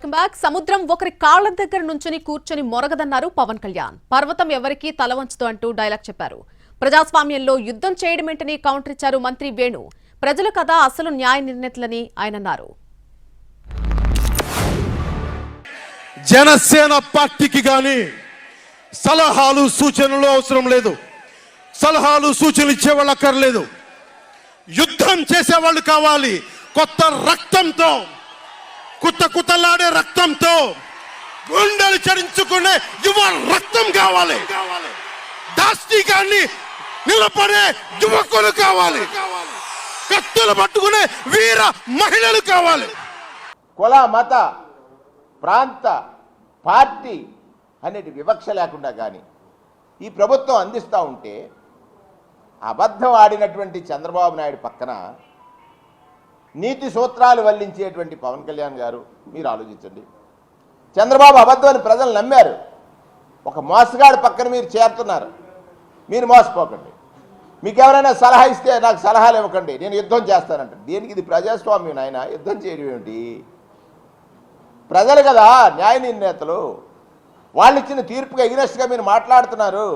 Welcome back. సముద్రం ఒకరి కాళ్ల దగ్గర నుంచుని కూర్చొని మొరగదన్నారు పవన్ కళ్యాణ్. పర్వతం ఎవరికీ తల వంచదు అంటూ డైలాగ్ చెప్పారు. ప్రజాస్వామ్యంలో యుద్ధం చేయడమేంటని కౌంటర్ ఇచ్చారు మంత్రి వేణు. ప్రజల కదా అసలు న్యాయ నిర్ణేతలని ఆయన అన్నారు. జనసేన పార్టీకి గాని సలహాలు సూచనలు అవసరం లేదు. సలహాలు సూచనలు ఇచ్చేవాళ్ళు అక్కర్లేదు. యుద్ధం చేసేవాళ్ళు కావాలి. కొత్త రక్తంతో, కుతకుతలాడే రక్తంతో, గుండెలు చరించుకునే యువ రక్తం కావాలి. దాష్టికాన్ని నిలబడే యువకులు కావాలి. కత్తులు పట్టుకునే వీర మహిళలు కావాలి. కుల మత ప్రాంత పార్టీ అనేది వివక్ష లేకుండా కానీ ఈ ప్రభుత్వం అందిస్తూ ఉంటే అబద్ధం ఆడినటువంటి చంద్రబాబు నాయుడు పక్కన నీతి సూత్రాలు వల్లించేటువంటి పవన్ కళ్యాణ్ గారు, మీరు ఆలోచించండి. చంద్రబాబు అబద్ధం అని ప్రజలు నమ్మారు. ఒక మోసగాడి పక్కన మీరు చేరుతున్నారు. మీరు మోసపోకండి. మీకు ఎవరైనా సలహా ఇస్తే నాకు సలహాలు ఇవ్వకండి, నేను యుద్ధం చేస్తానంట. దేనికి? ఇది ప్రజాస్వామ్యం నాయన. యుద్ధం చేయడం ఏమిటి? ప్రజలు కదా న్యాయ నిర్ణేతలు. వాళ్ళు ఇచ్చిన తీర్పుగా ఎగ్నెస్ట్గా మీరు మాట్లాడుతున్నారు.